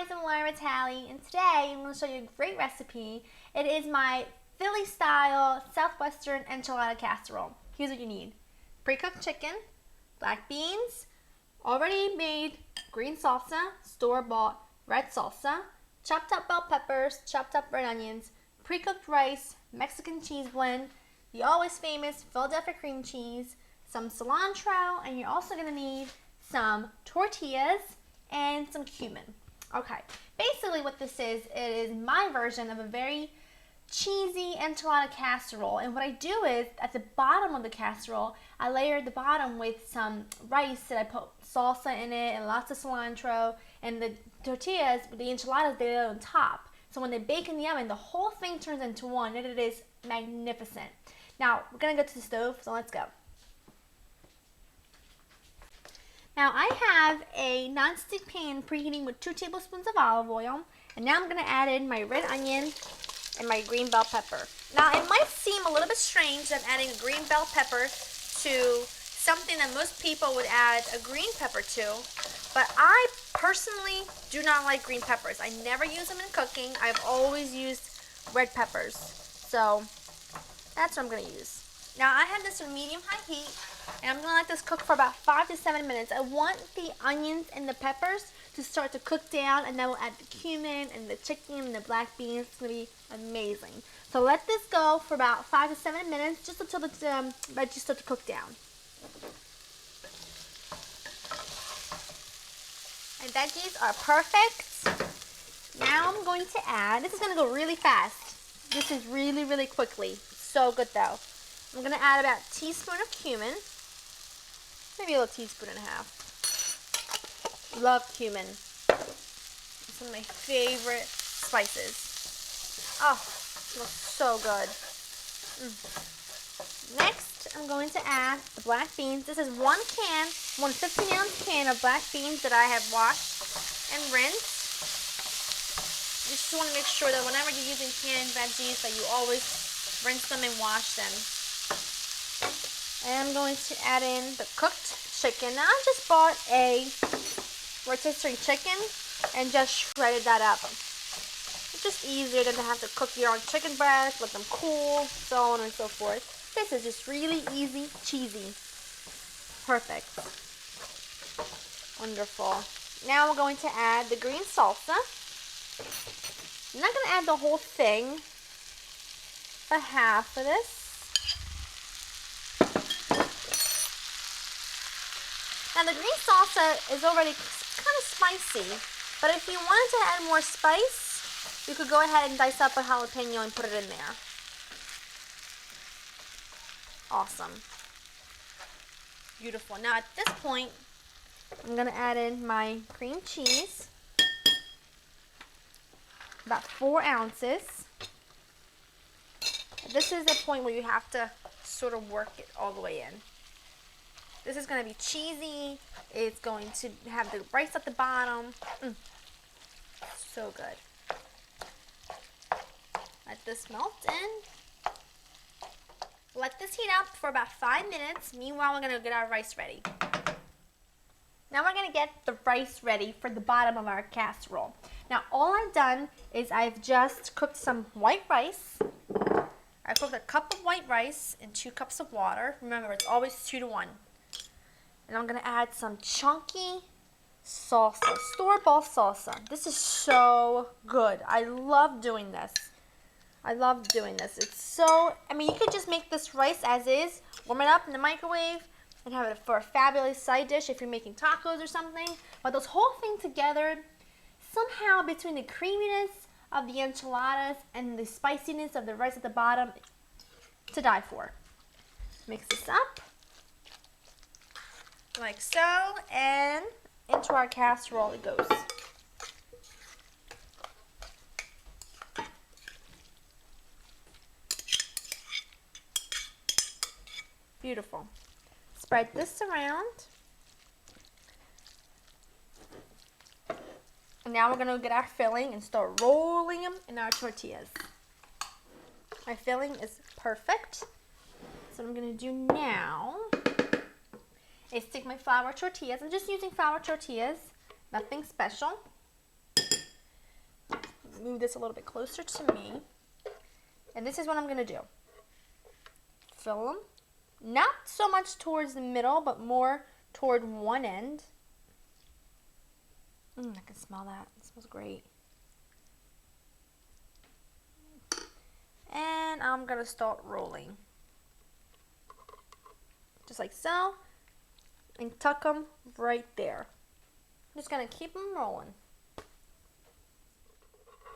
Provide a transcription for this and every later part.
guys, I'm Laura Vitale, and today I'm going to show you a great recipe. It is my Philly style Southwestern enchilada casserole. Here's what you need: pre-cooked chicken, black beans, already made green salsa, store-bought red salsa, chopped up bell peppers, chopped up red onions, pre-cooked rice, Mexican cheese blend, the always famous Philadelphia cream cheese, some cilantro, and you're also going to need some tortillas and some cumin. Okay, basically what this is, it is my version of a very cheesy enchilada casserole. And what I do is, at the bottom of the casserole, I layer the bottom with some rice that I put salsa in it and lots of cilantro, and the tortillas, the enchiladas, they lay on top. So when they bake in the oven, the whole thing turns into one, and it is magnificent. Now, we're going to go to the stove, so let's go. Now I have a non-stick pan preheating with 2 tablespoons of olive oil, and now I'm going to add in my red onion and my green bell pepper. Now it might seem a little bit strange that I'm adding a green bell pepper to something that most people would add a green pepper to, but I personally do not like green peppers. I never use them in cooking. I've always used red peppers, so that's what I'm going to use. Now I have this on medium-high heat, and I'm going to let this cook for about 5 to 7 minutes. I want the onions and the peppers to start to cook down, and then we'll add the cumin and the chicken and the black beans. It's going to be amazing. So let this go for about 5 to 7 minutes, just until the veggies start to cook down. My veggies are perfect. Now I'm going to add, this is going to go really fast. This is really, really quickly. So good though. I'm going to add about a teaspoon of cumin, maybe a little teaspoon and a half. Love cumin. It's one of my favorite spices. Oh, it smells so good. Next, I'm going to add the black beans. This is one 15-ounce can of black beans that I have washed and rinsed. You just want to make sure that whenever you're using canned veggies that you always rinse them and wash them. And I'm going to add in the cooked chicken. Now I just bought a rotisserie chicken and just shredded that up. It's just easier than to have to cook your own chicken breasts, let them cool, so on and so forth. This is just really easy, cheesy. Perfect. Wonderful. Now we're going to add the green salsa. I'm not going to add the whole thing, but half of this. Now the green salsa is already kind of spicy, but if you wanted to add more spice, you could go ahead and dice up a jalapeno and put it in there. Awesome. Beautiful. Now at this point, I'm going to add in my cream cheese, about 4 ounces. This is the point where you have to sort of work it all the way in. This is going to be cheesy. It's going to have the rice at the bottom. So good. Let this melt in. Let this heat up for about 5 minutes. Meanwhile, we're going to get our rice ready. Now we're going to get the rice ready for the bottom of our casserole. Now all I've done is I've just cooked some white rice. I cooked a cup of white rice in 2 cups of water. Remember, it's always 2 to 1. And I'm going to add some chunky salsa, store-bought salsa. This is so good. I love doing this. I love doing this. It's so, I mean, you could just make this rice as is, warm it up in the microwave, and have it for a fabulous side dish if you're making tacos or something. But this whole thing together, somehow between the creaminess of the enchiladas and the spiciness of the rice at the bottom, to die for. Mix this up. Like so, and into our casserole it goes. Beautiful. Spread this around. And now we're going to get our filling and start rolling them in our tortillas. My filling is perfect. So what I'm going to do now is take my flour tortillas. I'm just using flour tortillas, nothing special. move this a little bit closer to me. And this is what I'm going to do. Fill them. Not so much towards the middle, but more toward one end. I can smell that. It smells great. And I'm going to start rolling. Just like so. And tuck them right there. I'm just going to keep them rolling.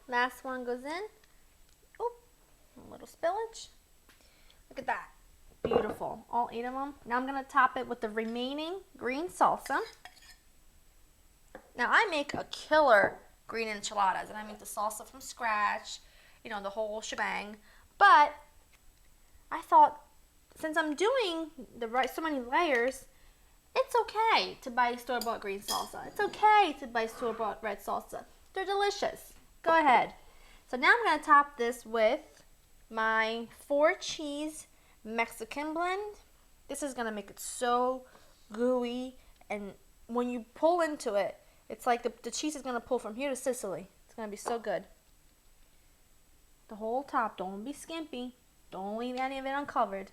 Last one goes in. Oh, a little spillage. Look at that. Beautiful. All 8 of them. Now I'm going to top it with the remaining green salsa. Now I make a killer green enchiladas, and I make the salsa from scratch, you know, the whole shebang. But I thought, since I'm doing so many layers, it's okay to buy store-bought green salsa. It's okay to buy store-bought red salsa. They're delicious. Go ahead. So now I'm going to top this with my 4-cheese Mexican blend. This is going to make it so gooey, and when you pull into it, it's like the cheese is going to pull from here to Sicily. It's going to be so good. The whole top. Don't be skimpy. Don't leave any of it uncovered.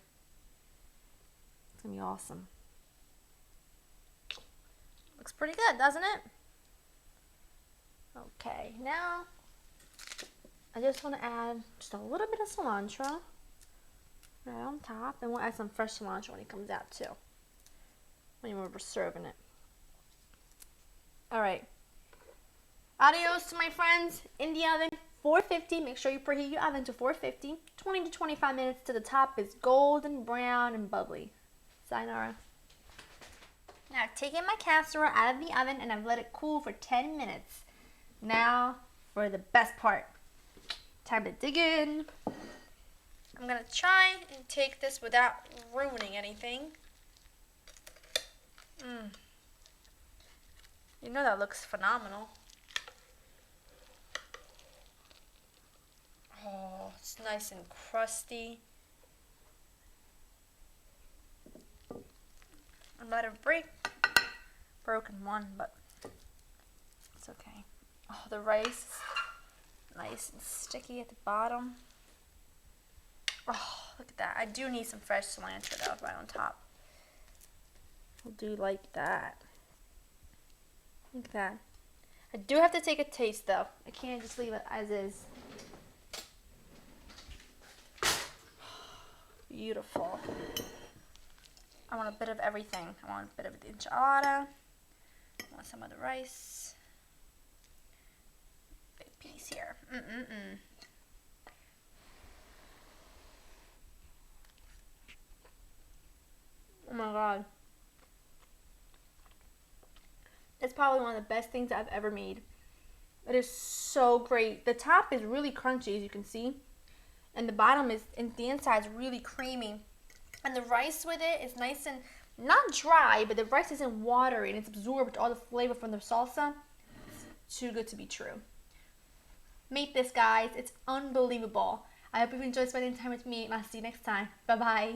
It's going to be awesome. Looks pretty good, doesn't it? Okay, now I just want to add just a little bit of cilantro right on top. And we'll add some fresh cilantro when it comes out too, when we're serving it. Alright. Adios to my friends. In the oven, 450. Make sure you preheat your oven to 450. 20 to 25 minutes till the top is golden brown and bubbly. Sayonara. Now I've taken my casserole out of the oven and I've let it cool for 10 minutes. Now for the best part. Time to dig in. I'm going to try and take this without ruining anything. You know that looks phenomenal. Oh, it's nice and crusty. I might have broken one, but it's okay. Oh, the rice, nice and sticky at the bottom. Oh, look at that. I do need some fresh cilantro though, right on top. We'll do like that. Look at that. I do have to take a taste though. I can't just leave it as is. Beautiful. I want a bit of everything. I want a bit of the enchilada. I want some of the rice. Big piece here. Oh my god. It's probably one of the best things I've ever made. It is so great. The top is really crunchy, as you can see. And the bottom is, and the inside is really creamy. And the rice with it is nice and, not dry, but the rice isn't watery and it's absorbed all the flavor from the salsa. It's too good to be true. Make this, guys. It's unbelievable. I hope you enjoyed spending time with me, and I'll see you next time. Bye-bye.